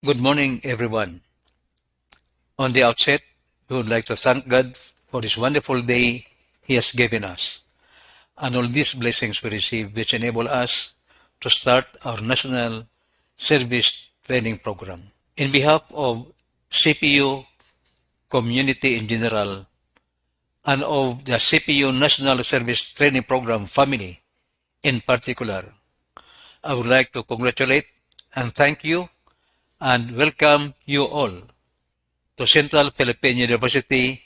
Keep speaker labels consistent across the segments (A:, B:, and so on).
A: Good morning, everyone. On the outset, we would like to thank God for this wonderful day He has given us, and all these blessings we receive which enable us to start our National Service Training Program. In behalf of CPU community in general and of the CPU National Service Training Program family in particular, I would like to congratulate and thank you and welcome you all to Central Philippine University,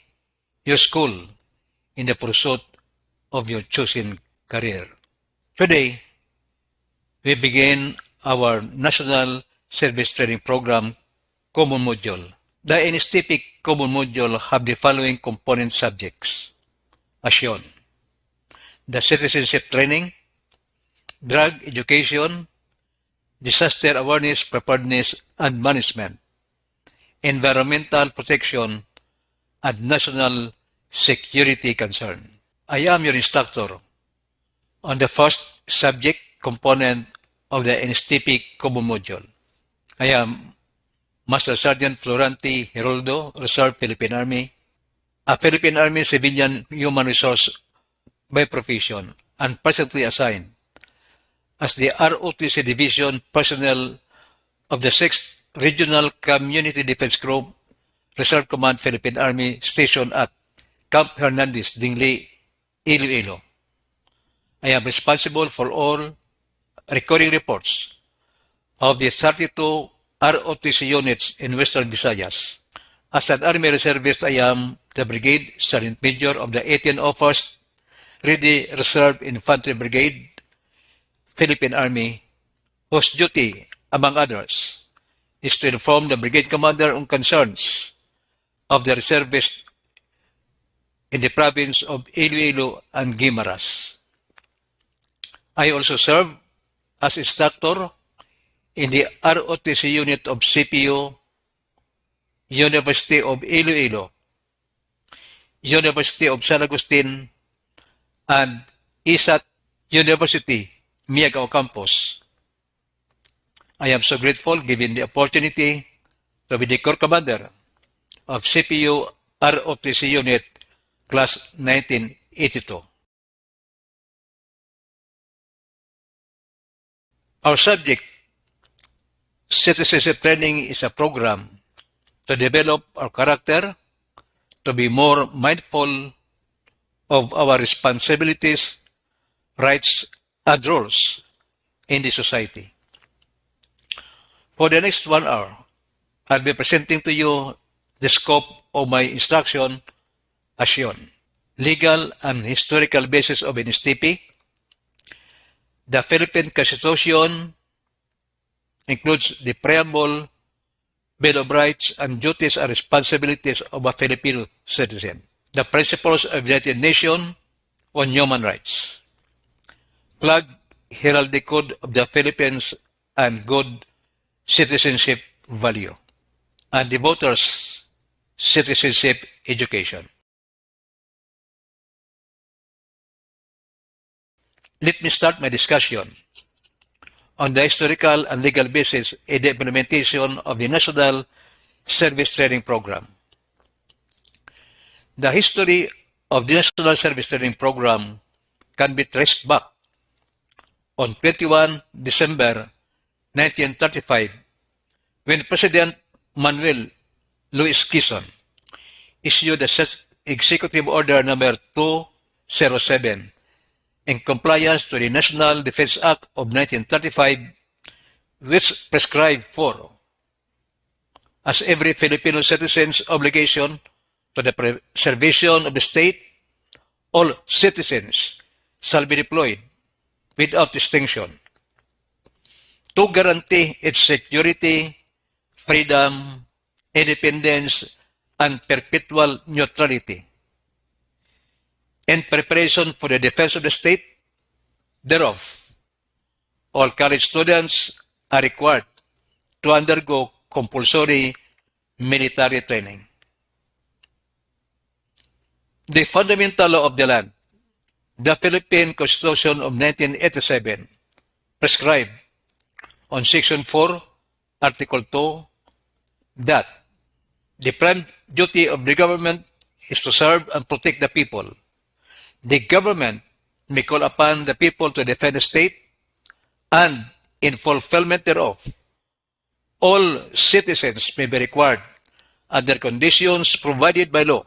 A: your school, in the pursuit of your chosen career. Today, we begin our National Service Training Program Common Module. The NSTP Common Module have the following component subjects, as shown: the Citizenship Training, Drug Education, Disaster Awareness, Preparedness and Management, Environmental Protection, and National Security Concern. I am your instructor on the first subject component of the NSTP Common Module. I am Master Sergeant Florante Heroldo, Reserve Philippine Army, a Philippine Army civilian human resource by profession, and presently assigned as the ROTC Division personnel of the 6th Regional Community Defense Group, Reserve Command Philippine Army, stationed at Camp Hernandez, Dingley, Iloilo. I am responsible for all recording reports of the 32 ROTC units in Western Visayas. As an Army Reservist, I am the Brigade Sergeant Major of the 1801st Ready Reserve Infantry Brigade, Philippine Army, whose duty, among others, is to inform the Brigade Commander on concerns of the reservists in the province of Iloilo and Guimaras. I also serve as instructor in the ROTC unit of CPU, University of Iloilo, University of San Agustin, and ISAT University, Miagao Campus. I am so grateful given the opportunity to be the Corps Commander of CPU ROTC Unit Class 1982. Our subject, Citizenship Training, is a program to develop our character, to be more mindful of our responsibilities, rights, and roles in the society. For the next 1 hour, I'll be presenting to you the scope of my instruction as shown: legal and historical basis of NSTP. The Philippine Constitution includes the preamble, Bill of Rights, and duties and responsibilities of a Filipino citizen. The principles of the United Nations on human rights. Flag, heraldic code of the Philippines, and good citizenship value. And the voters' citizenship education. Let me start my discussion on the historical and legal basis in the implementation of the National Service Training Program. The history of the National Service Training Program can be traced back on 21 December 1935 when President Manuel Luis Quezon issued the Executive Order Number 207 in compliance to the National Defense Act of 1935, which prescribed for, as every Filipino citizen's obligation to the preservation of the state, all citizens shall be deployed without distinction to guarantee its security, freedom, independence, and perpetual neutrality. In preparation for the defense of the state, thereof, all college students are required to undergo compulsory military training. The fundamental law of the land, the Philippine Constitution of 1987, prescribed on Section 4, Article 2, that the prime duty of the government is to serve and protect the people. The government may call upon the people to defend the state, and in fulfillment thereof, all citizens may be required, under conditions provided by law,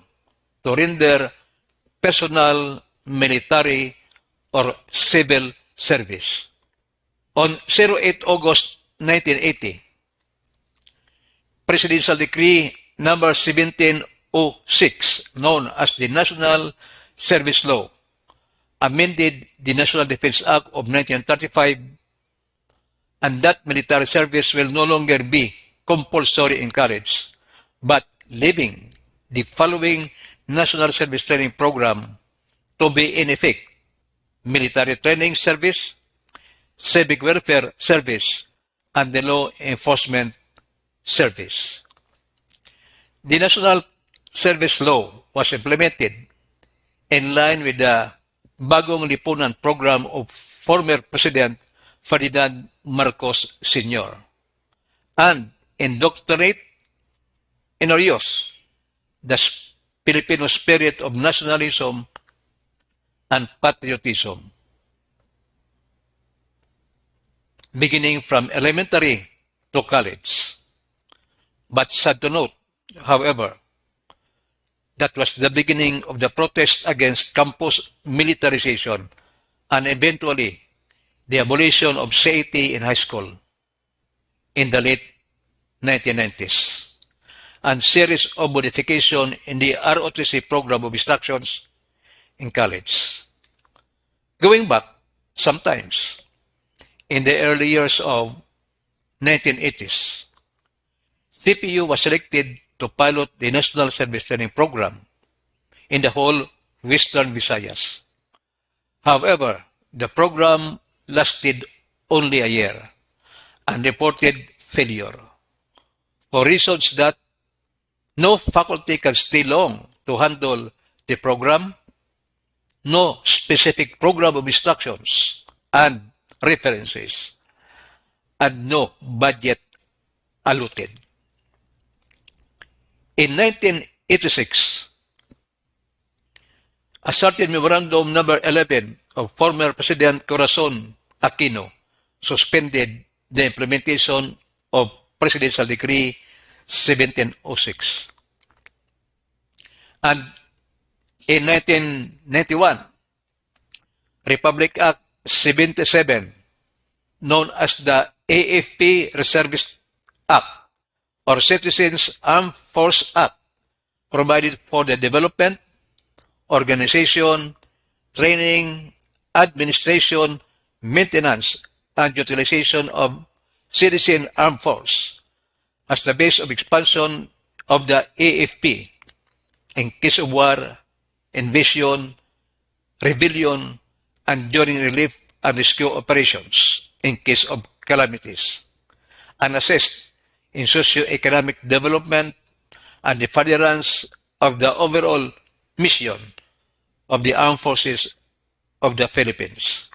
A: to render personal, military, or civil service. On 08 August 1980, Presidential Decree number 1706, known as the National Service Law, amended the National Defense Act of 1935, and that military service will no longer be compulsory in college, but leaving the following National Service Training Program to be in effect: military training service, civic welfare service, and the law enforcement service. The National Service Law was implemented in line with the Bagong Lipunan program of former President Ferdinand Marcos Sr. and indoctrinate in our youth the Filipino spirit of nationalism and patriotism. Beginning from elementary to college. But sad to note, however, that was the beginning of the protest against campus militarization and eventually the abolition of CAT in high school in the late 1990s, and series of modification in the ROTC program of instructions in college. Going back, sometimes, in the early years of 1980s, CPU was selected to pilot the National Service Training Program in the whole Western Visayas. However, the program lasted only a year and reported failure for reasons that no faculty can stay long to handle the program, no specific program of instructions and references, and no budget allotted. In 1986, a certain Memorandum Number 11 of former President Corazon Aquino suspended the implementation of Presidential Decree 1706. And in 1991, Republic Act 77, known as the AFP Reservist Act or Citizens Armed Force Act, provided for the development, organization, training, administration, maintenance, and utilization of citizen armed force as the base of expansion of the AFP in case of war, invasion, rebellion, and during relief and rescue operations in case of calamities, and assist in socio-economic development and the furtherance of the overall mission of the Armed Forces of the Philippines.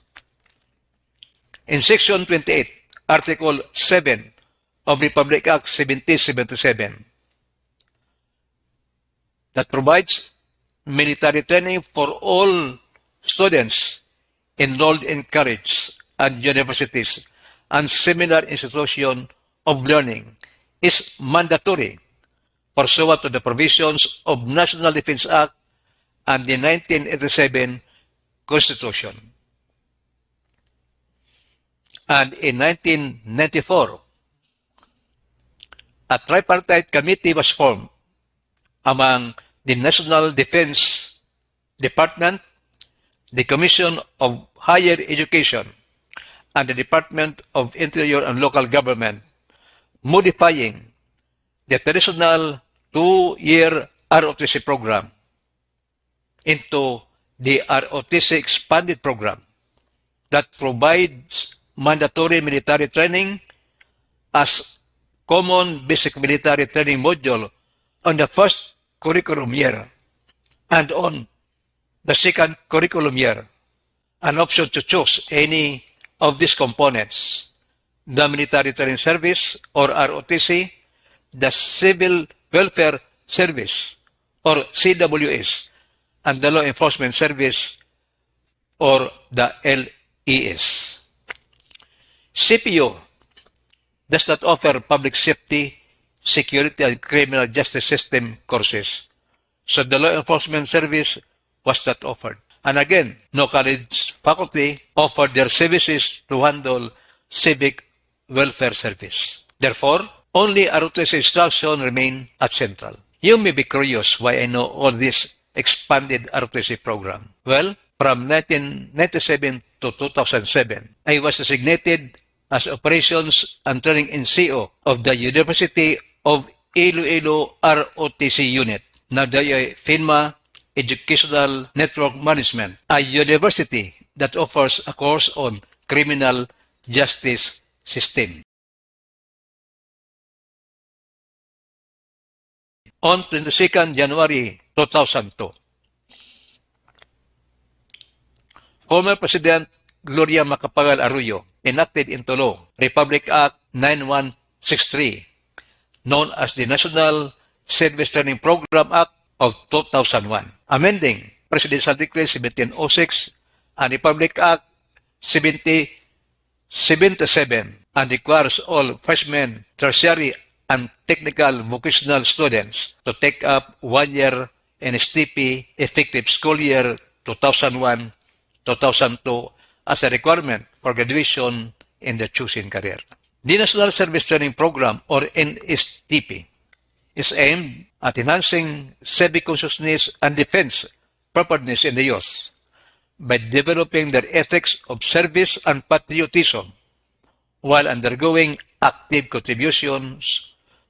A: In Section 28, Article 7 of Republic Act 1777, that provides military training for all students enrolled in college and universities and similar institutions of learning, is mandatory pursuant to the provisions of National Defense Act and the 1987 Constitution. And in 1994, a tripartite committee was formed among the National Defense Department, the Commission of Higher Education, and the Department of Interior and Local Government, modifying the traditional 2-year ROTC program into the ROTC expanded program that provides mandatory military training as common basic military training module on the first curriculum year and on the second curriculum year, an option to choose any of these components: the military training service or ROTC, the Civil Welfare Service, or CWS, and the Law Enforcement Service, or the LES. CPO does not offer public safety, security, and criminal justice system courses. So the Law Enforcement Service was not offered. And again, no college faculty offered their services to handle civic welfare service. Therefore, only ROTC instruction remain at Central. You may be curious why I know all this expanded ROTC program. Well, from 1997 to 2007, I was designated as Operations and Training NCO of the University of Iloilo ROTC Unit, now the FINMA Educational Network Management, a university that offers a course on criminal justice system. On 22nd January 2002, former President Gloria Macapagal Arroyo enacted into law Republic Act 9163, known as the National Service Training Program Act of 2001, amending Presidential Decree 1706 and Republic Act 7077, and requires all freshmen, tertiary, and technical vocational students to take up 1 year NSTP effective school year 2001-2002 as a requirement for graduation in the choosing career. The National Service Training Program, or NSTP, is aimed at enhancing civic consciousness and defense preparedness in the youth by developing their ethics of service and patriotism while undergoing active contributions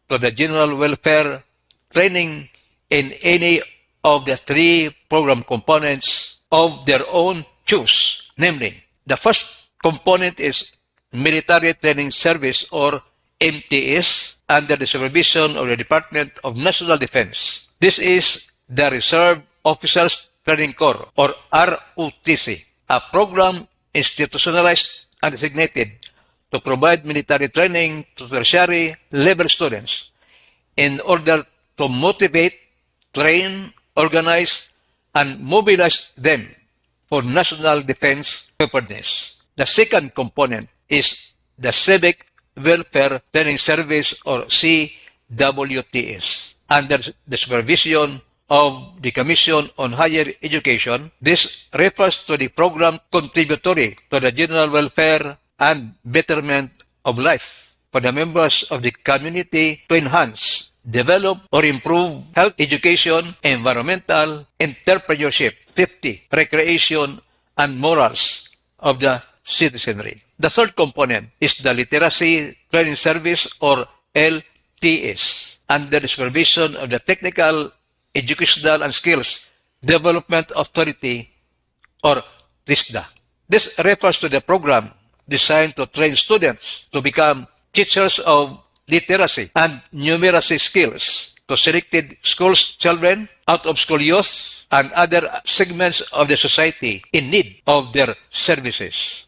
A: to the general welfare training in any of the three program components of their own choice. Namely, the first component is Military Training Service, or MTS, under the supervision of the Department of National Defense. This is the Reserve Officers Training Corps, or ROTC, a program institutionalized and designated to provide military training to tertiary level students in order to motivate, train, organize, and mobilize them for national defense preparedness. The second component is the Civic Welfare Training Service, or CWTS, under the supervision of the Commission on Higher Education. This refers to the program contributory to the general welfare and betterment of life for the members of the community to enhance, develop, or improve health, education, environmental, entrepreneurship, safety, recreation, and morals of the citizenry. The third component is the Literacy Training Service, or LTS, under the supervision of the Technical, Educational, and Skills Development Authority, or TISDA. This refers to the program designed to train students to become teachers of literacy and numeracy skills to selected schools children, out-of-school youth, and other segments of the society in need of their services.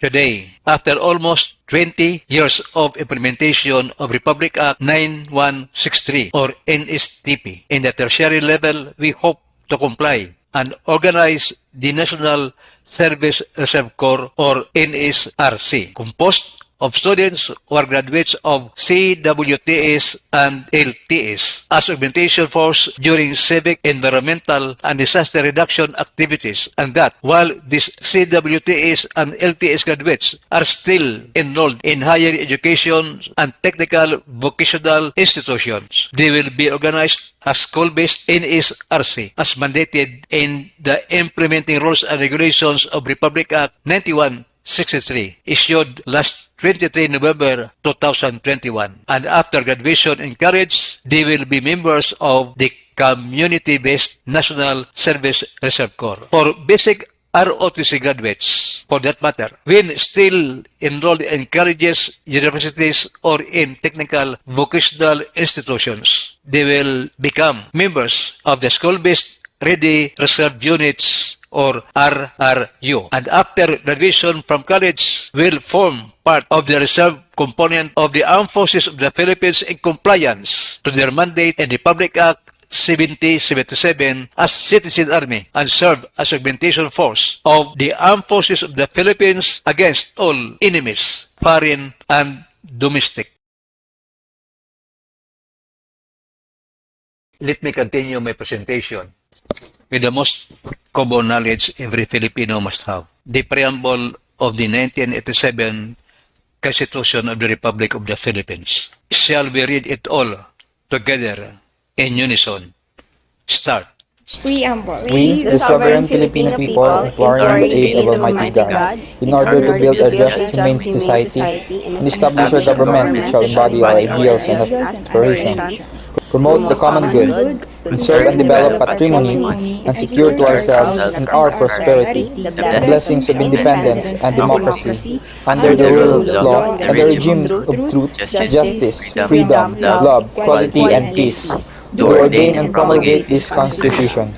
A: Today, after almost 20 years of implementation of Republic Act 9163, or NSTP, in the tertiary level, we hope to comply and organize the National Service Reserve Corps, or NSRC, composed of students who are graduates of CWTS and LTS as augmentation force during civic, environmental, and disaster reduction activities, and that while these CWTS and LTS graduates are still enrolled in higher education and technical vocational institutions, they will be organized as school-based NSRC as mandated in the implementing rules and regulations of Republic Act 9163, issued last 23 November 2021. And after graduation in college, they will be members of the community-based National Service Reserve Corps. For basic ROTC graduates, for that matter, when still enrolled in colleges, universities, or in technical vocational institutions, they will become members of the school-based Ready Reserve Units or RRU, and after graduation from college will form part of the reserve component of the Armed Forces of the Philippines in compliance to their mandate in Republic Act 7077 as citizen army and serve as augmentation force of the Armed Forces of the Philippines against all enemies, foreign and domestic. Let me continue my presentation with the most common knowledge every Filipino must have. The preamble of the 1987 Constitution of the Republic of the Philippines. Shall we read it all together in unison? Start.
B: Preamble.
C: We, the sovereign Filipino people, implore the aid of Almighty God, in order to build a just, humane society, and establish a government which shall embody our ideals and aspirations, promote the common good, conserve and develop patrimony, and secure to ourselves and our prosperity the blessings of independence and democracy, under the rule of law and the regime of truth, justice, freedom, love, equality, and peace. Do ordain and promulgate this Constitution.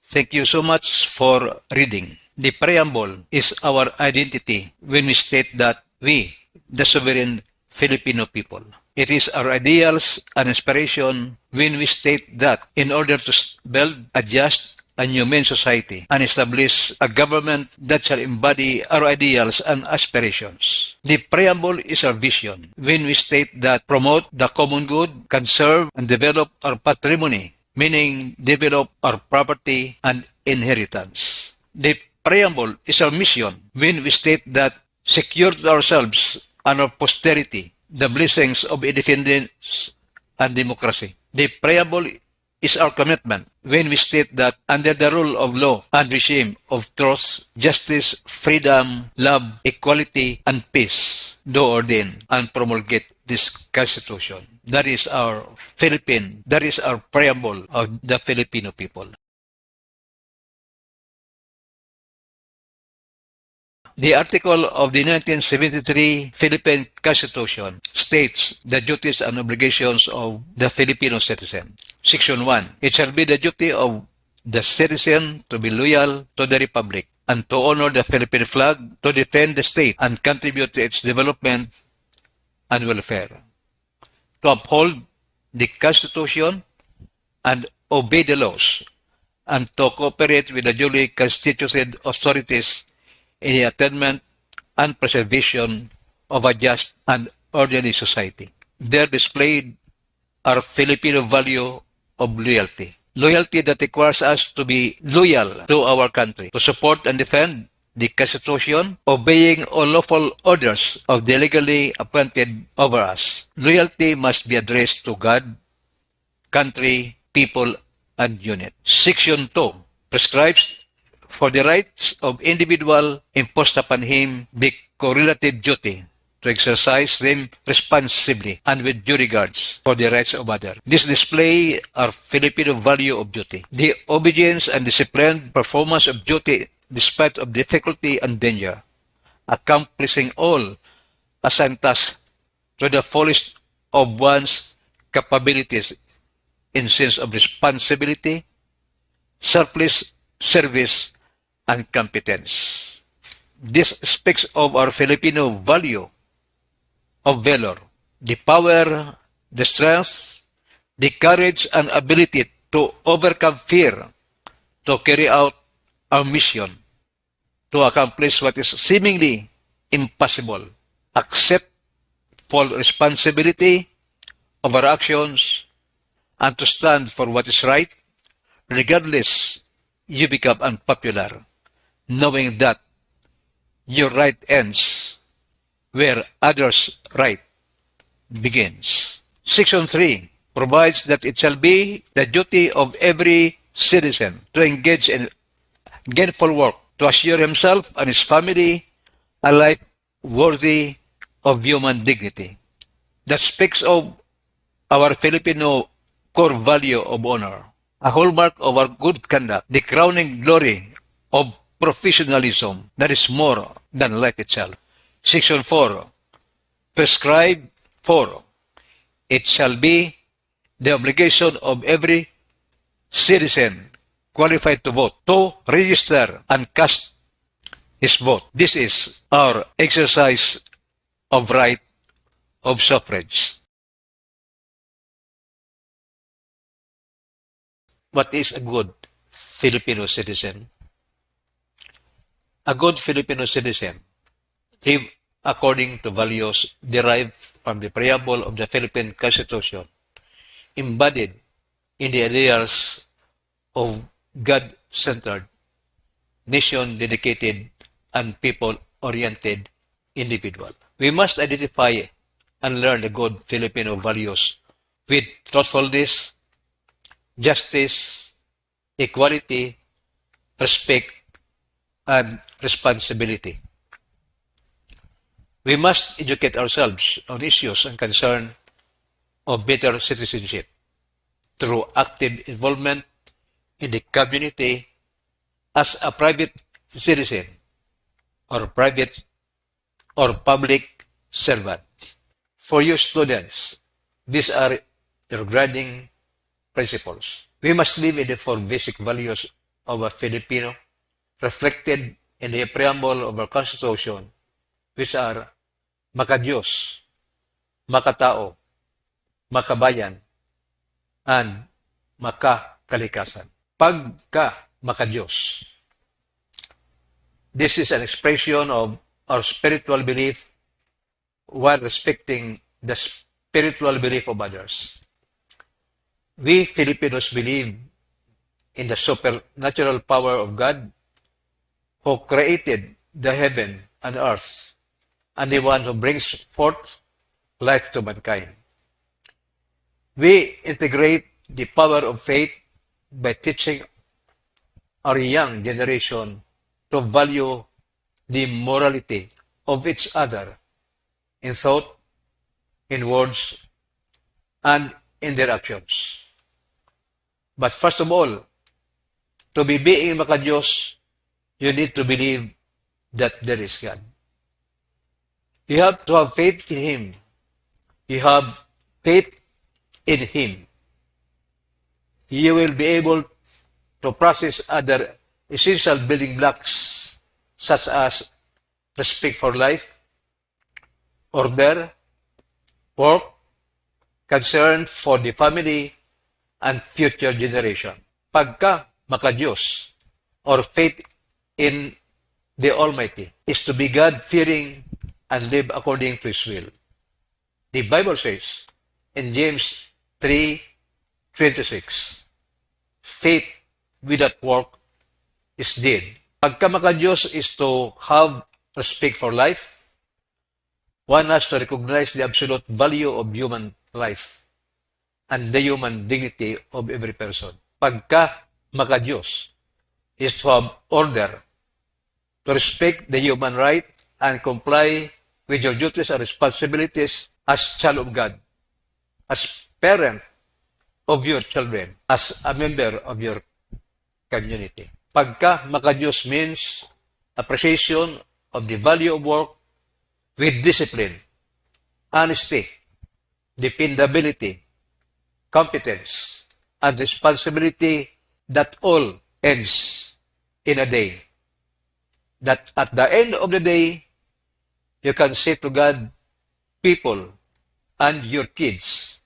A: Thank you so much for reading. The preamble is our identity when we state that we, the sovereign Filipino people. It is our ideals and aspiration when we state that in order to build a just and humane society and establish a government that shall embody our ideals and aspirations. The preamble is our vision when we state that promote the common good, conserve and develop our patrimony, meaning develop our property and inheritance. The preamble is our mission when we state that secure to ourselves and our posterity the blessings of independence and democracy. The preamble is our commitment when we state that under the rule of law and regime of truth, justice, freedom, love, equality, and peace, do ordain and promulgate this Constitution. That is our that is our preamble of the Filipino people. The article of the 1973 Philippine Constitution states the duties and obligations of the Filipino citizen. Section 1. It shall be the duty of the citizen to be loyal to the Republic and to honor the Philippine flag, to defend the state and contribute to its development and welfare, to uphold the Constitution and obey the laws, and to cooperate with the duly constituted authorities in the attainment and preservation of a just and orderly society. There displayed our Filipino value of loyalty. Loyalty that requires us to be loyal to our country, to support and defend the Constitution, obeying all lawful orders of the legally appointed over us. Loyalty must be addressed to God, country, people, and unit. Section 2 prescribes for the rights of individual imposed upon him the correlative duty to exercise them responsibly and with due regards for the rights of others. This display our Filipino value of duty. The obedience and disciplined performance of duty despite of difficulty and danger, accomplishing all assigned tasks to the fullest of one's capabilities in sense of responsibility, selfless service, and competence. This speaks of our Filipino value of valor, the power, the strength, the courage, and ability to overcome fear, to carry out our mission, to accomplish what is seemingly impossible, accept full responsibility of our actions, and to stand for what is right, regardless you become unpopular, knowing that your right ends where others' right begins. Section 3 provides that it shall be the duty of every citizen to engage in gainful work to assure himself and his family a life worthy of human dignity. That speaks of our Filipino core value of honor, a hallmark of our good conduct, the crowning glory of professionalism that is more than life itself. Section 4 prescribe 4. It shall be the obligation of every citizen qualified to vote, to register and cast his vote. This is our exercise of right of suffrage. What is a good Filipino citizen? A good Filipino citizen live according to values derived from the preamble of the Philippine Constitution, embodied in the ideals of God-centered, nation-dedicated, and people-oriented individual. We must identify and learn the good Filipino values with thoughtfulness, justice, equality, respect, and responsibility. We must educate ourselves on issues and concern of better citizenship through active involvement in the community as a private citizen or private or public servant. For you students, these are your guiding principles. We must live in the four basic values of a Filipino reflected in the preamble of our Constitution, which are makadiyos, makatao, makabayan, and makakalikasan. Pagka makadiyos. This is an expression of our spiritual belief while respecting the spiritual belief of others. We Filipinos believe in the supernatural power of God who created the heaven and earth and the one who brings forth life to mankind. We integrate the power of faith by teaching our young generation to value the morality of each other in thought, in words, and in their actions. But first of all, to be being makadiyos, you need to believe that there is God. You have to have faith in Him. You have faith in Him. You will be able to process other essential building blocks such as respect for life, order, work, concern for the family, and future generation. Pagka makadiyos or faith in the Almighty is to be God-fearing and live according to His will. The Bible says in James 3:26, faith without work is dead. Pagka makadiyos is to have respect for life. One has to recognize the absolute value of human life and the human dignity of every person. Pagka makadiyos is to have order, to respect the human right and comply with your duties and responsibilities as child of God, as parent of your children, as a member of your community. Pagka makadiyos means appreciation of the value of work with discipline, honesty, dependability, competence, and responsibility that all ends in a day. That at the end of the day, you can say to God, people, and your kids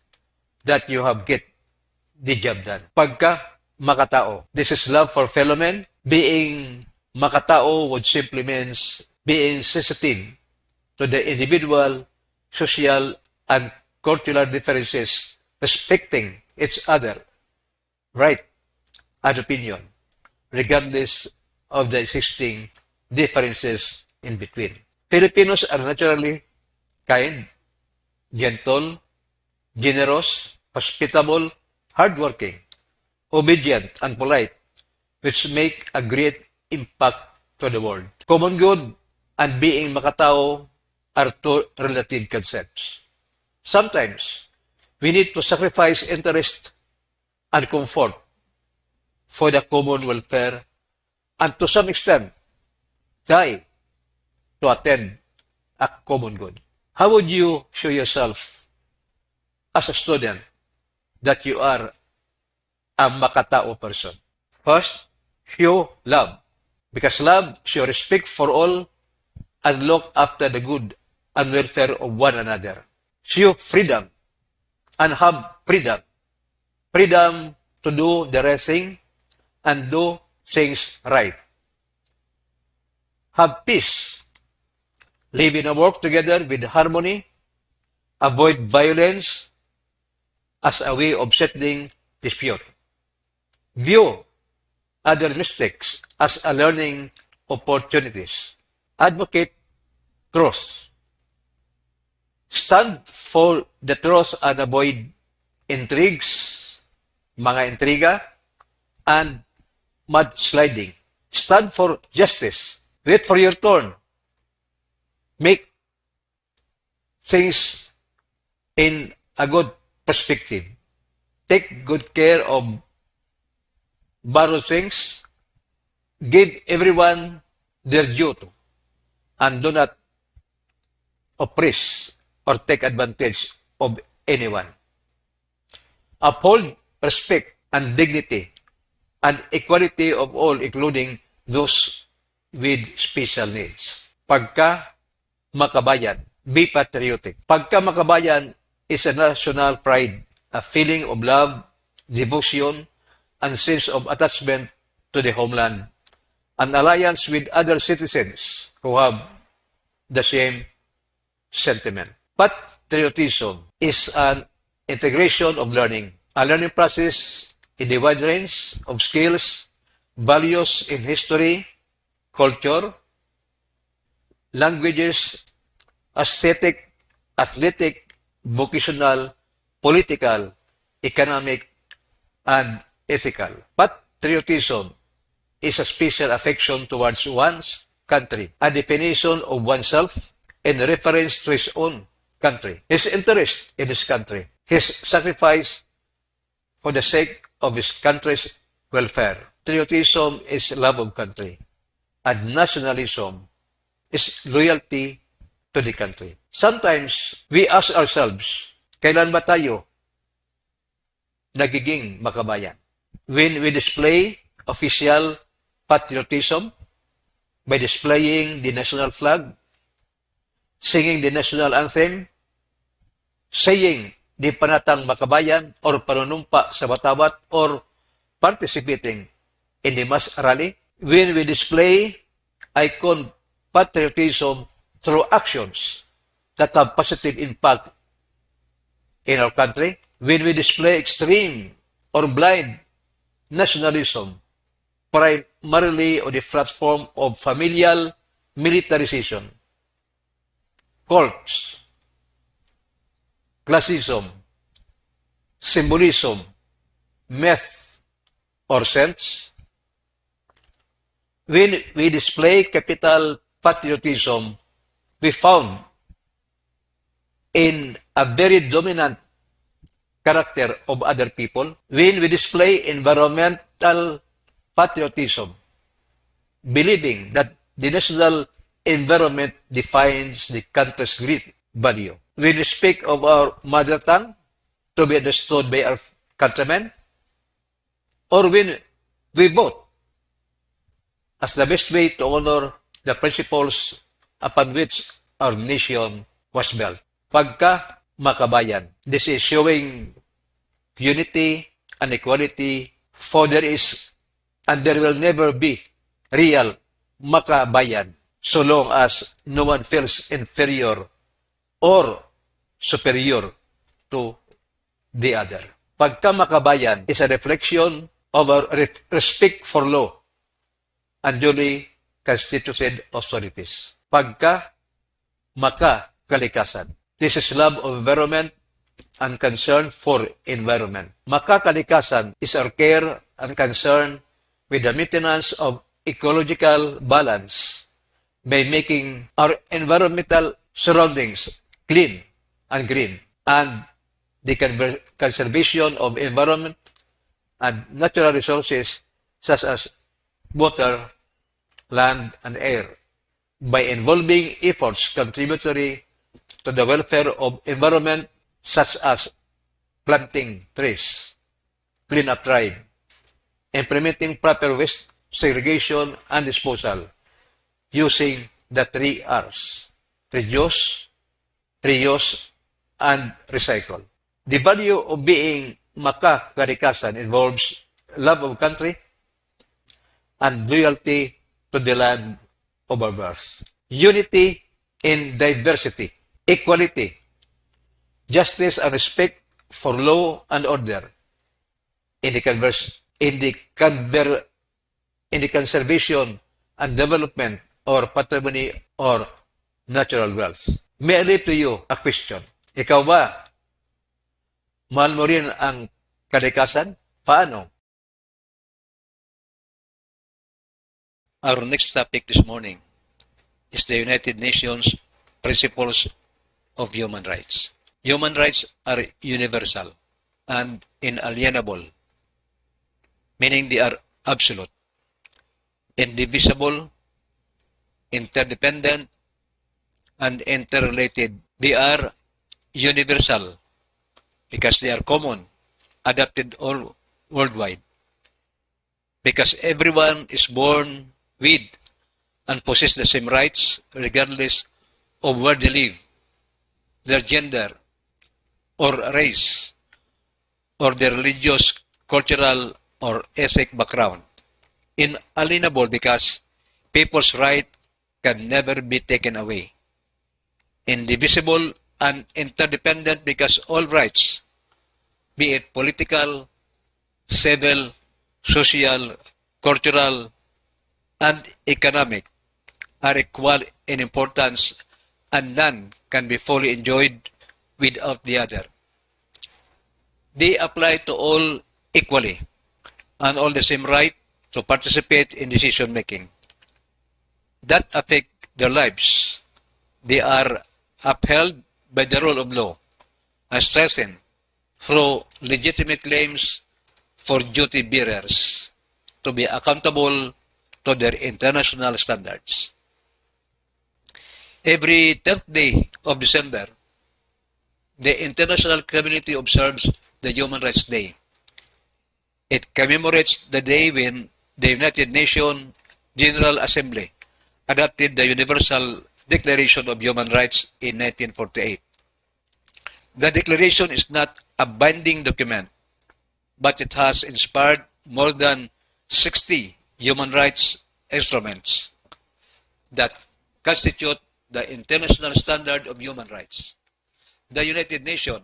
A: that you have get the job done. Pagka makatao. This is love for fellow men. Being makatao would simply means being sensitive to the individual, social, and cultural differences, respecting each other, right, and opinion, regardless of the existing differences in between. Filipinos are naturally kind, gentle, generous, hospitable, hardworking, obedient, and polite, which make a great impact to the world. Common good and being makatao are two relative concepts. Sometimes, we need to sacrifice interest and comfort for the common welfare and to some extent, die to attend a common good. How would you show yourself as a student that you are a makatao person? First, show love. Because love show respect for all and look after the good and welfare of one another. Show freedom and have freedom. Freedom to do the right thing and do things right. Have peace. Live and work together with harmony. Avoid violence as a way of settling dispute. View other mistakes as a learning opportunities. Advocate truth. Stand for the truth and avoid intrigues, mga intriga, and mudsliding. Stand for justice. Wait for your turn. Make things in a good perspective. Take good care of borrowed things. Give everyone their due and do not oppress or take advantage of anyone. Uphold respect and dignity and equality of all, including those with special needs. Pagka makabayan, be patriotic. Pagka makabayan is a national pride, a feeling of love, devotion, and sense of attachment to the homeland, an alliance with other citizens who have the same sentiment. Patriotism is an integration of learning, a learning process in a wide range of skills, values in history, culture, languages, aesthetic, athletic, vocational, political, economic, and ethical. Patriotism is a special affection towards one's country, a definition of oneself in reference to his own country, his interest in his country, his sacrifice for the sake of his country's welfare. Patriotism is love of country, and nationalism is loyalty to the country. Sometimes, we ask ourselves, kailan ba tayo nagiging makabayan? When we display official patriotism by displaying the national flag, singing the national anthem, saying di panatang makabayan or panunumpa sa batawat or participating in the mass rally, when we display icon patriotism through actions that have positive impact in our country, when we display extreme or blind nationalism, primarily on the platform of familial militarization, cults, classism, symbolism, myth, or sense, when we display capital patriotism, we found in a very dominant character of other people. When we display environmental patriotism, believing that the national environment defines the country's great value. When we speak of our mother tongue to be understood by our countrymen, or when we vote as the best way to honor the principles upon which our nation was built. Pagka makabayan, this is showing unity and equality, for there is and there will never be real makabayan so long as no one feels inferior or superior to the other. Pagka makabayan is a reflection of our respect for law and duly constituted authorities. Pagka makakalikasan, this is love of environment and concern for environment. Makakalikasan is our care and concern with the maintenance of ecological balance by making our environmental surroundings clean and green, and the conservation of environment and natural resources such as water, land, and air by involving efforts contributory to the welfare of environment such as planting trees, clean up drive, implementing proper waste segregation and disposal using the 3 Rs: reduce, reuse, and recycle. The value of being makakarikasan involves love of country and loyalty to the land of our birth. Unity in diversity, equality, justice and respect for law and order in the conservation and development or patrimony or natural wealth. May I leave to you a question. Ikaw ba, mahal mo rin ang kalikasan? Paano? Our next topic this morning is the United Nations Principles of Human Rights. Human rights are universal and inalienable, meaning they are absolute, indivisible, interdependent, and interrelated. They are universal because they are common, adapted all worldwide. Because everyone is born with and possess the same rights regardless of where they live, their gender, or race, or their religious, cultural, or ethnic background. Inalienable because people's rights can never be taken away. Indivisible and interdependent because all rights, be it political, civil, social, cultural, and economic, are equal in importance and none can be fully enjoyed without the other. They apply to all equally and all the same right to participate in decision making that affect their lives. They are upheld by the rule of law and strengthened through legitimate claims for duty bearers to be accountable to their international standards. Every 10th day of December, the international community observes the Human Rights Day. It commemorates the day when the United Nations General Assembly adopted the Universal Declaration of Human Rights in 1948. The declaration is not a binding document, but it has inspired more than 60 human rights instruments that constitute the international standard of human rights. The United Nations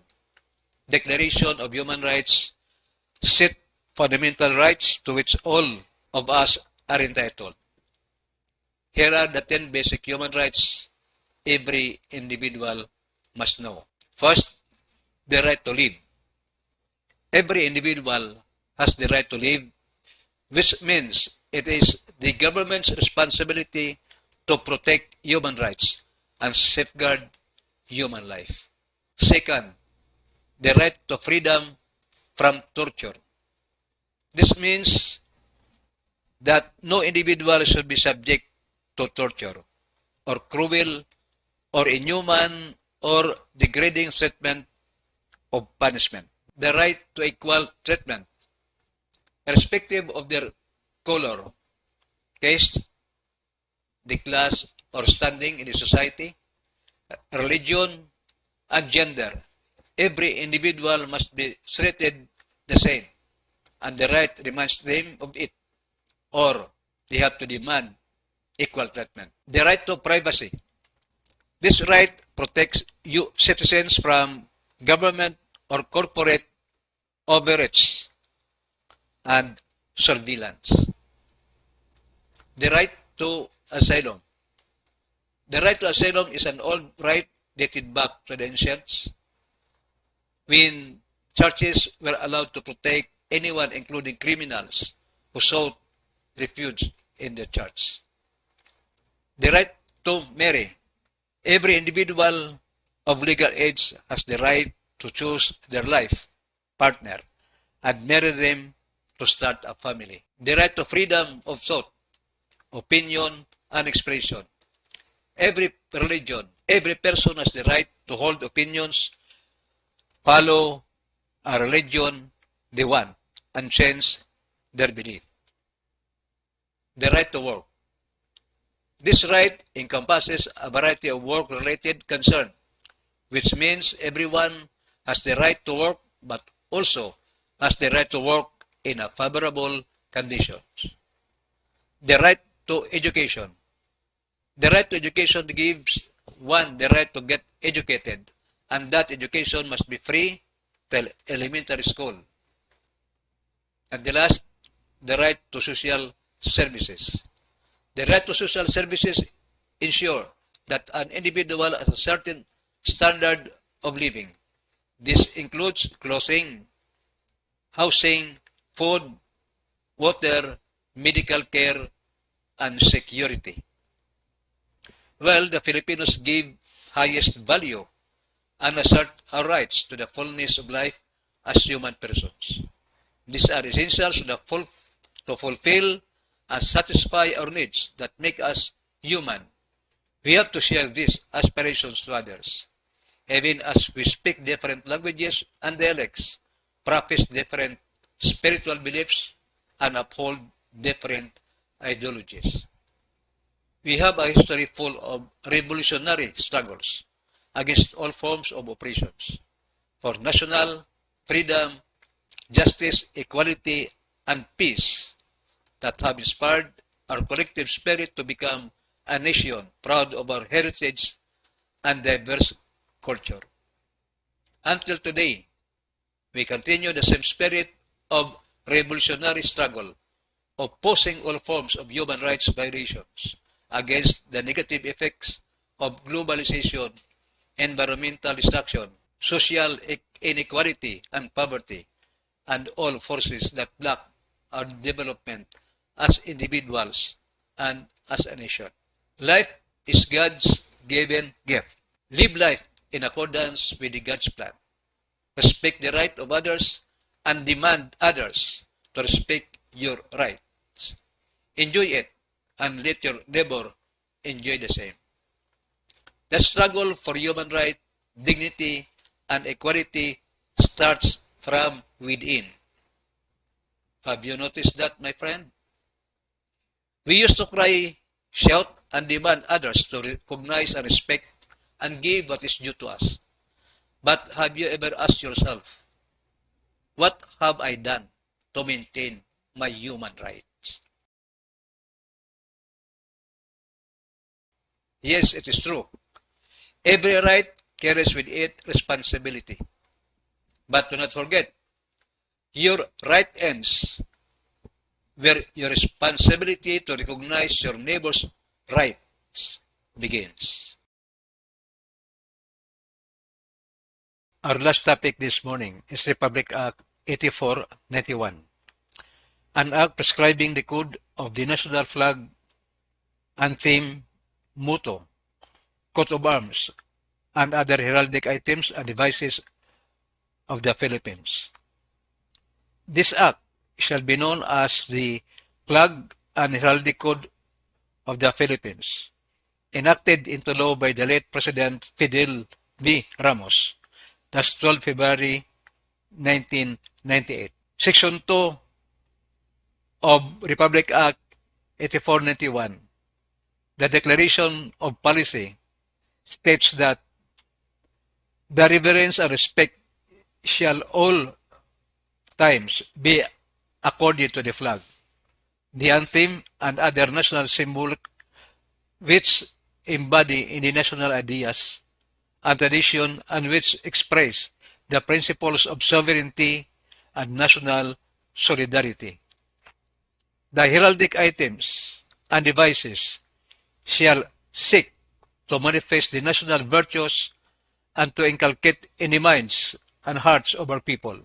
A: Declaration of Human Rights set fundamental rights to which all of us are entitled. Here are the 10 basic human rights every individual must know. First, the right to live. Every individual has the right to live, which means it is the government's responsibility to protect human rights and safeguard human life. Second, the right to freedom from torture. This means that no individual should be subject to torture or cruel or inhuman or degrading treatment of punishment. The right to equal treatment, irrespective of their color, caste, the class or standing in the society, religion, and gender. Every individual must be treated the same, and the right reminds them of it, or they have to demand equal treatment. The right to privacy. This right protects you citizens from government or corporate overreach and surveillance. The right to asylum. The right to asylum is an old right dated back to the ancients, when churches were allowed to protect anyone, including criminals, who sought refuge in the church. The right to marry. Every individual of legal age has the right to choose their life partner and marry them to start a family. The right to freedom of thought, opinion, and expression. Every religion, every person has the right to hold opinions, follow a religion they want, and change their belief. The right to work. This right encompasses a variety of work-related concerns, which means everyone has the right to work but also has the right to work in a favorable conditions. The right to education. The right to education gives one the right to get educated, and that education must be free till elementary school. And the last, the right to social services. The right to social services ensure that an individual has a certain standard of living. This includes clothing, housing, food, water, medical care, and security. Well, the Filipinos give highest value and assert our rights to the fullness of life as human persons. These are essentials to fulfill and satisfy our needs that make us human. We have to share these aspirations to others, even as we speak different languages and dialects, practice different spiritual beliefs, and uphold different ideologies. We have a history full of revolutionary struggles against all forms of oppressions for national freedom, justice, equality, and peace that have inspired our collective spirit to become a nation proud of our heritage and diverse culture. Until today, we continue the same spirit of revolutionary struggle, opposing all forms of human rights violations against the negative effects of globalization, environmental destruction, social inequality and poverty, and all forces that block our development as individuals and as a nation. Life is God's given gift. Live life in accordance with God's plan. Respect the right of others and demand others to respect your rights. Enjoy it and let your neighbor enjoy the same. The struggle for human rights, dignity, and equality starts from within. Have you noticed that, my friend? We used to cry, shout, and demand others to recognize and respect and give what is due to us. But have you ever asked yourself, what have I done to maintain my human rights? Yes, it is true. Every right carries with it responsibility. But do not forget, your right ends where your responsibility to recognize your neighbor's rights begins. Our last topic this morning is Republic Act 8491, an act prescribing the code of the national flag, anthem, motto, coat of arms, and other heraldic items and devices of the Philippines. This act shall be known as the Flag and Heraldic Code of the Philippines, enacted into law by the late President Fidel V. Ramos. That's 12 February 1998. Section 2 of Republic Act 8491, the Declaration of Policy, states that the reverence and respect shall all times be accorded to the flag, the anthem, and other national symbols which embody in the national ideas and tradition and which express the principles of sovereignty and national solidarity. The heraldic items and devices shall seek to manifest the national virtues and to inculcate in the minds and hearts of our people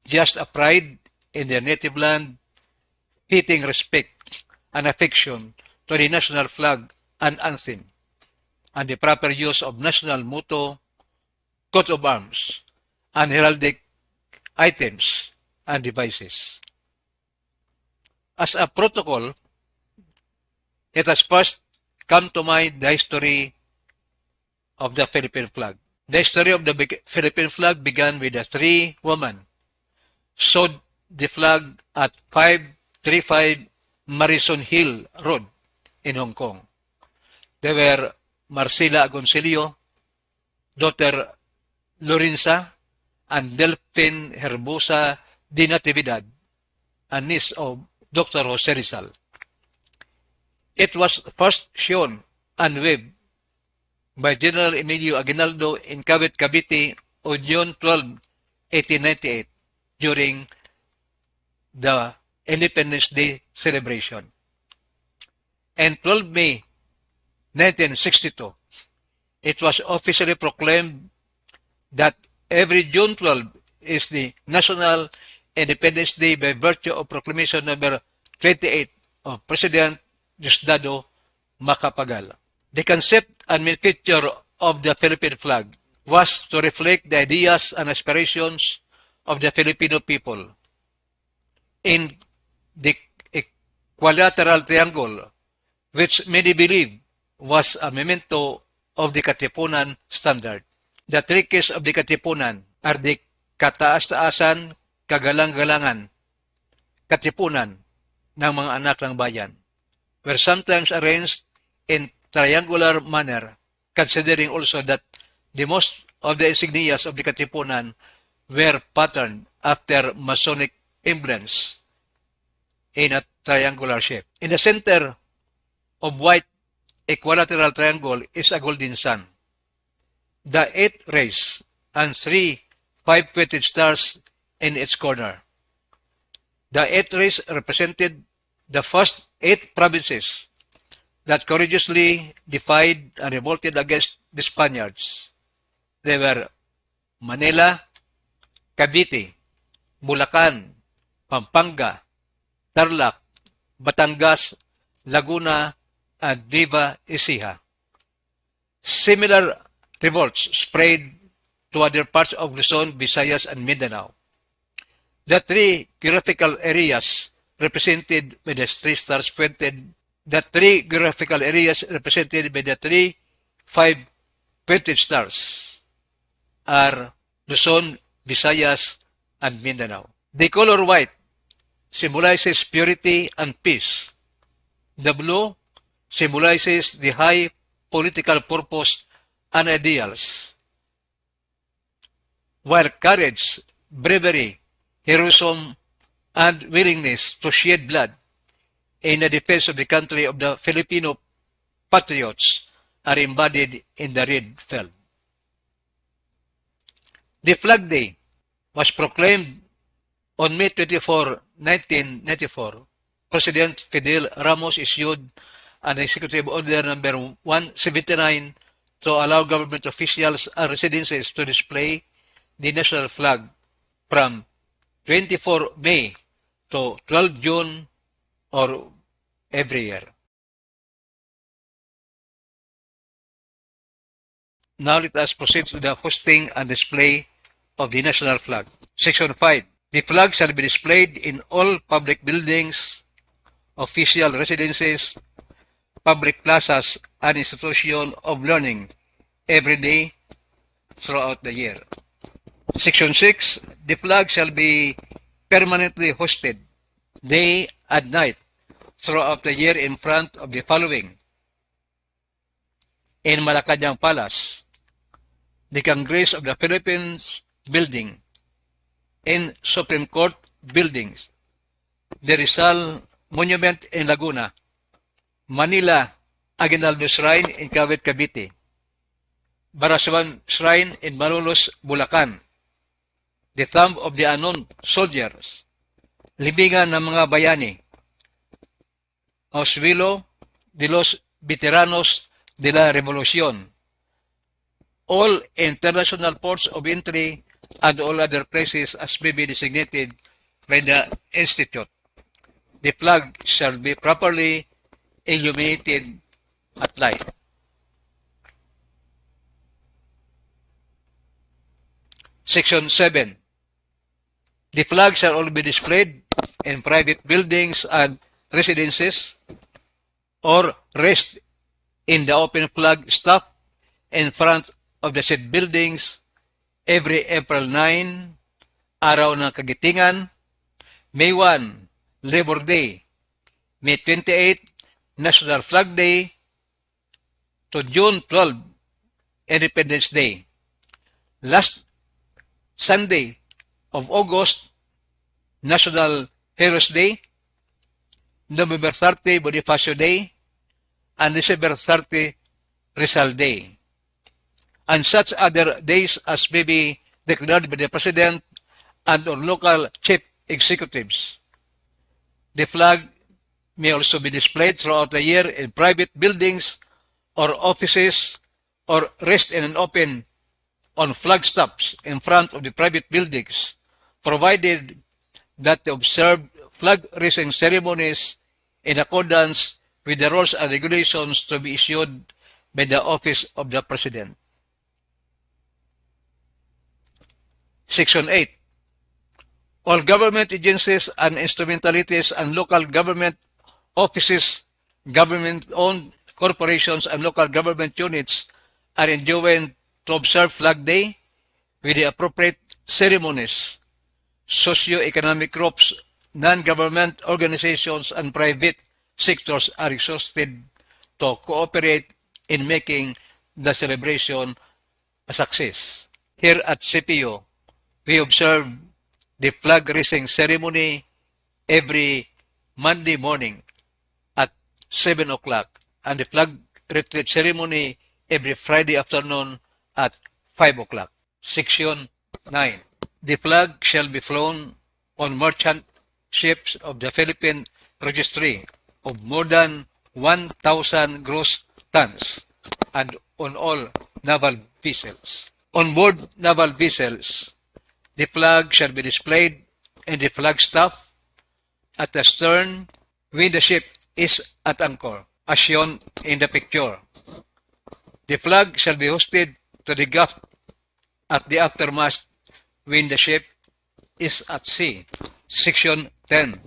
A: just a pride in their native land, fitting respect and affection to the national flag and anthem, and the proper use of national motto, coat of arms, and heraldic items and devices. As a protocol, let us first come to mind the history of the Philippine flag. The history of the Philippine flag began with the three women sewed the flag at 535 Marison Hill Road in Hong Kong. They were Marcela Agoncillo, daughter Lorenza, and Delphine Herbosa de Natividad, a niece of Dr. Jose Rizal. It was first shown and waved by General Emilio Aguinaldo in Cavite, Cavite on June 12, 1898 during the Independence Day celebration. And 12 May 1962, it was officially proclaimed that every June 12 is the National Independence Day by virtue of Proclamation number 28 of President Diosdado Macapagal. The concept and main feature of the Philippine flag was to reflect the ideas and aspirations of the Filipino people. In the equilateral triangle, which many believe was a memento of the Katipunan standard. The three keys of the Katipunan are the kataas-taasan, kagalang-galangan, katipunan ng mga anak ng bayan, were sometimes arranged in triangular manner, considering also that the most of the insignias of the Katipunan were patterned after Masonic emblems in a triangular shape. In the center of white equilateral triangle is a golden sun. The 8 rays and 3 5-pointed stars in its corner. The 8 rays represented the first 8 provinces that courageously defied and revolted against the Spaniards. They were Manila, Cavite, Bulacan, Pampanga, Tarlac, Batangas, Laguna, and Nueva Ecija. Similar revolts spread to other parts of Luzon, Visayas, and Mindanao. The three geographical areas represented by the 3 stars pointed, the 3 geographical areas represented by the 3 5-pointed stars are Luzon, Visayas, and Mindanao. The color white symbolizes purity and peace. The blue symbolizes the high political purpose and ideals, while courage, bravery, heroism, and willingness to shed blood in the defense of the country of the Filipino patriots are embodied in the red flag. The Flag Day was proclaimed on May 24, 1994. President Fidel Ramos issued an Executive Order number 179 to allow government officials and residences to display the national flag from 24 May to 12 June or every year. Now let us proceed to the hosting and display of the national flag. Section 5. The flag shall be displayed in all public buildings, official residences, public plazas, and institutions of learning every day throughout the year. Section 6. The flag shall be permanently hosted day and night throughout the year in front of the following: in Malacanang Palace, the Congress of the Philippines Building, in Supreme Court buildings, the Rizal Monument in Laguna, Manila Aguinaldo Shrine in Cavite, Cavite, Baraswan Shrine in Malolos, Bulacan, the Tomb of the Unknown Soldiers, Libingan ng mga Bayani, Auswilo de los Veteranos de la Revolución, all international ports of entry and all other places as may be designated by the Institute. The flag shall be properly illuminated at night. Section 7. The flag shall only be displayed in private buildings and residences or rest in the open flag staff in front of the said buildings every April 9, araw ng Kagitingan, May 1, Labor Day. May 28, National Flag Day to June 12, Independence Day. Last Sunday of August, National Heroes Day, November 30, Bonifacio Day, and December 30, Rizal Day, and such other days as may be declared by the President and or local chief executives. The flag may also be displayed throughout the year in private buildings or offices or rest in an open on flag stops in front of the private buildings, provided that the observed flag raising ceremonies in accordance with the rules and regulations to be issued by the Office of the President. Section 8. All government agencies and instrumentalities and local government offices, government-owned corporations, and local government units are enjoined to observe Flag Day with the appropriate ceremonies. Socio-economic groups, non-government organizations, and private sectors are exhausted to cooperate in making the celebration a success. Here at CPU, we observe the flag raising ceremony every Monday morning at 7 o'clock and the flag retreat ceremony every Friday afternoon at 5 o'clock. Section 9. The flag shall be flown on merchant ships of the Philippine Registry of more than 1,000 gross tons and on all naval vessels. On board naval vessels, the flag shall be displayed in the flagstaff at the stern when the ship is at anchor, as shown in the picture. The flag shall be hoisted to the gaff at the aftermast when the ship is at sea. Section 10.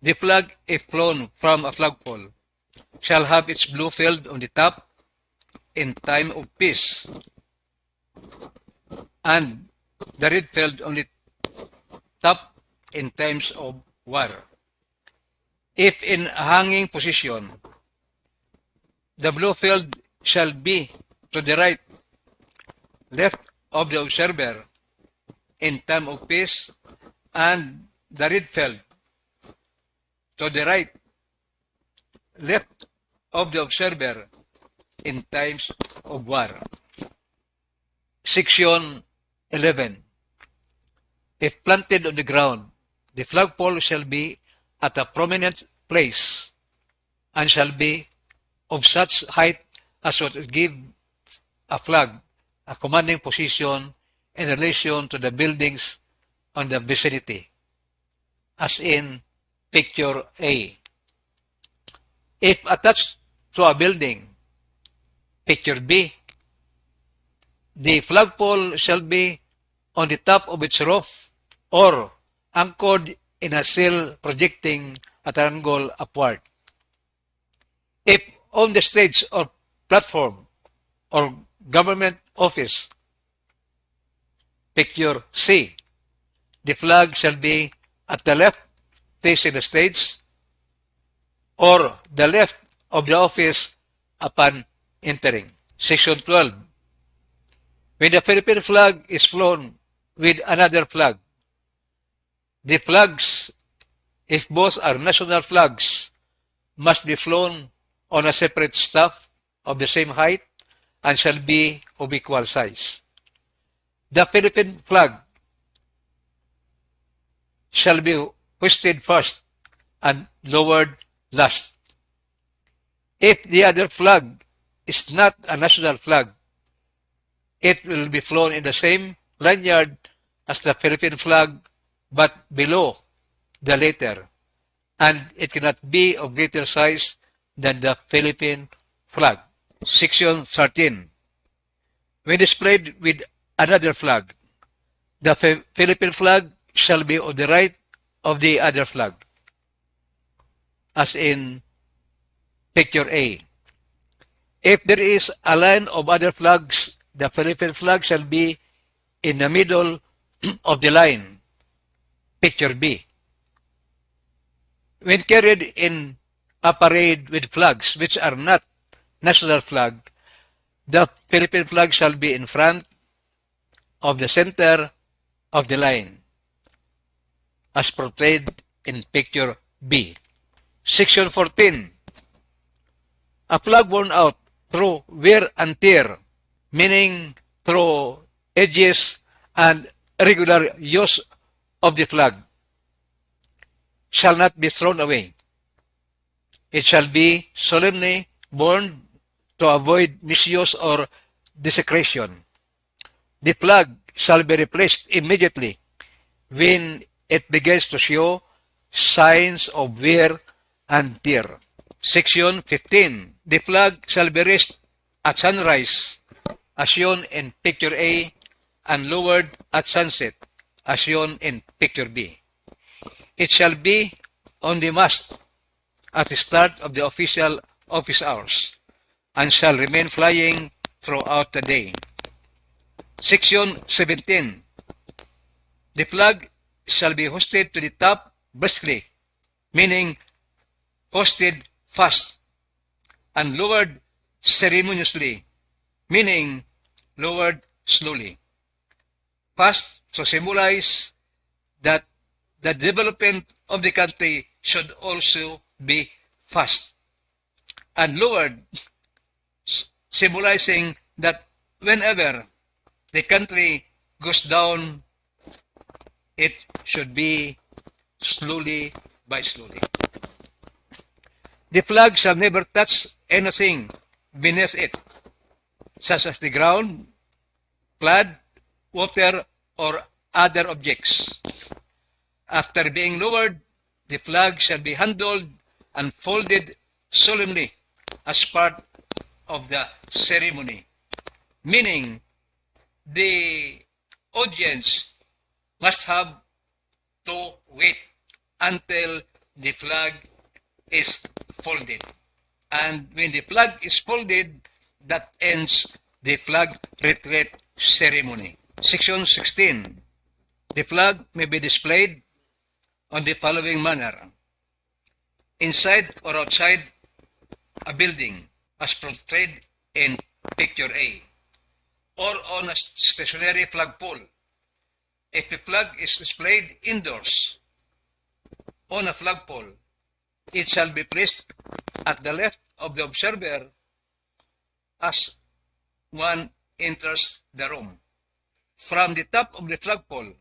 A: The flag, if flown from a flagpole, shall have its blue field on the top in time of peace, and the red field on the top in times of war. If in a hanging position, the blue field shall be to the right, left of the observer in time of peace, and the red field to the right, left of the observer in times of war. Section 11. If planted on the ground, the flagpole shall be at a prominent place and shall be of such height as would give a flag a commanding position in relation to the buildings on the vicinity, as in picture A. If attached to a building, picture B, the flagpole shall be on the top of its roof or anchored in a sill projecting at an angle upward. If on the stage or platform or government office, picture C, the flag shall be at the left facing the stage or the left of the office upon entering. Section 12. When the Philippine flag is flown with another flag, the flags, if both are national flags, must be flown on a separate staff of the same height and shall be of equal size. The Philippine flag shall be hoisted first and lowered last. If the other flag is not a national flag, it will be flown in the same lanyard as the Philippine flag but below the latter, and it cannot be of greater size than the Philippine flag. Section 13. When displayed with another flag, the Philippine flag shall be on the right of the other flag, as in picture A. If there is a line of other flags, the Philippine flag shall be in the middle of the line, picture B. When carried in a parade with flags which are not national flag, the Philippine flag shall be in front of the center of the line, as portrayed in picture B. Section 14. A flag worn out through wear and tear, meaning through edges and irregular use of the flag, shall not be thrown away. It shall be solemnly burned to avoid misuse or desecration. The flag shall be replaced immediately when it begins to show signs of wear and tear. Section 15. The flag shall be raised at sunrise, as shown in picture A, and lowered at sunset, as shown in picture B. It shall be on the mast at the start of the official office hours, and shall remain flying throughout the day. Section 17. The flag shall be hoisted to the top briskly, meaning hoisted fast, and lowered ceremoniously, meaning lowered slowly. Fast to symbolize that the development of the country should also be fast, and lowered, symbolizing that whenever the country goes down, it should be slowly by slowly. The flag shall never touch anything beneath it, such as the ground, flood, water, or other objects. After being lowered, the flag shall be handled and folded solemnly as part of the ceremony, meaning the audience must have to wait until the flag is folded. And when the flag is folded, that ends the flag retreat ceremony. Section 16. The flag may be displayed on the following manner: inside or outside a building, as portrayed in picture A, or on a stationary flagpole. If the flag is displayed indoors on a flagpole, it shall be placed at the left of the observer as one enters the room. From the top of the flagpole,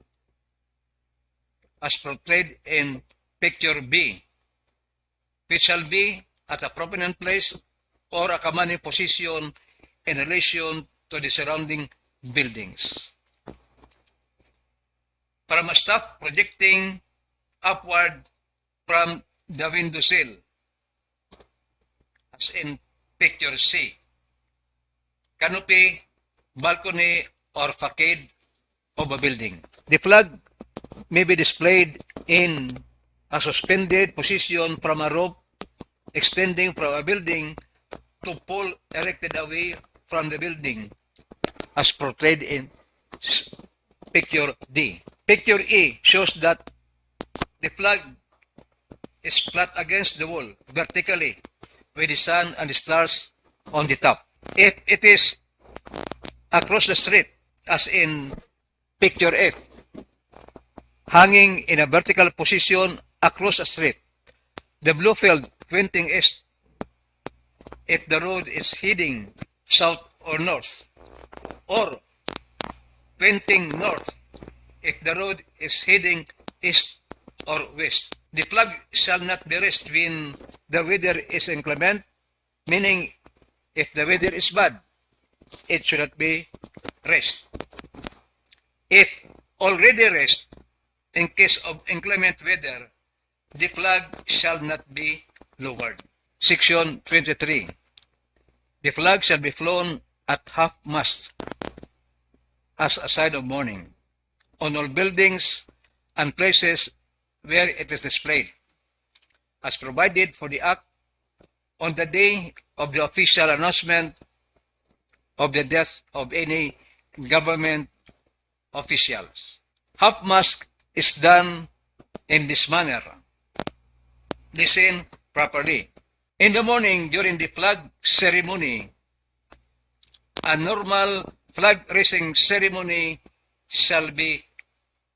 A: as portrayed in picture B, which shall be at a prominent place or a commanding position in relation to the surrounding buildings. From a staff projecting upward from the window sill, as in picture C, canopy, balcony, or facade of a building. The flag may be displayed in a suspended position from a rope extending from a building to pole erected away from the building, as portrayed in picture D. Picture E shows that the flag is flat against the wall vertically with the sun and the stars on the top. If it is across the street, as in picture F, hanging in a vertical position across a street, the blue field pointing east if the road is heading south or north, or pointing north if the road is heading east or west. The flag shall not be raised when the weather is inclement, meaning if the weather is bad, it should not be raised. If already raised, in case of inclement weather, the flag shall not be lowered. Section 23. The flag shall be flown at half-mast as a sign of mourning on all buildings and places where it is displayed, as provided for the Act on the day of the official announcement of the death of any government officials. Half-mast is done in this manner. Listen properly. In the morning, during the flag ceremony, a normal flag raising ceremony shall be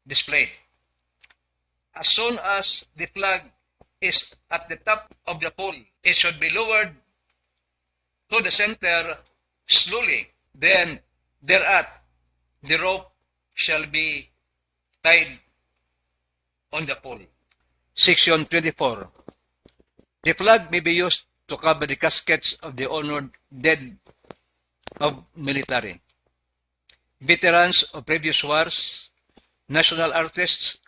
A: displayed. As soon as the flag is at the top of the pole, it should be lowered to the center slowly. Then, thereat, the rope shall be tied on the pole. Section 24. The flag may be used to cover the caskets of the honored dead of military, veterans of previous wars, national artists,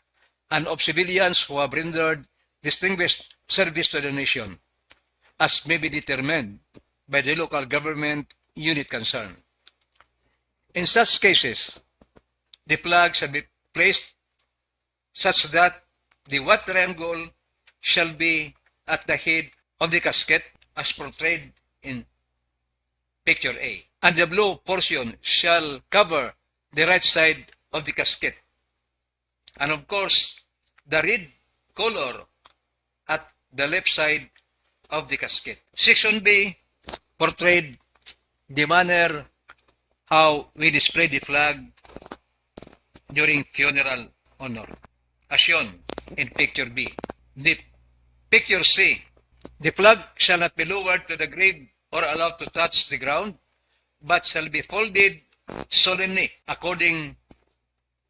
A: and of civilians who have rendered distinguished service to the nation, as may be determined by the local government unit concerned. In such cases, the flag shall be placed such that the white triangle shall be at the head of the casket as portrayed in picture A, and the blue portion shall cover the right side of the casket, and of course the red color at the left side of the casket. Section B portrayed the manner how we display the flag during funeral honor, as shown in picture B. The picture C, the flag shall not be lowered to the grave or allowed to touch the ground, but shall be folded solemnly according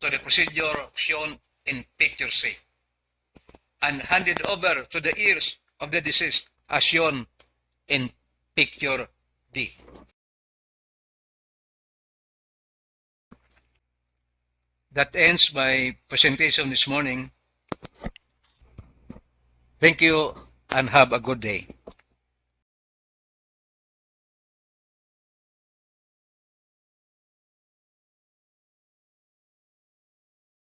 A: to the procedure shown in picture C, and handed over to the ears of the deceased as shown in picture D. That ends my presentation this morning. Thank you and have a good day.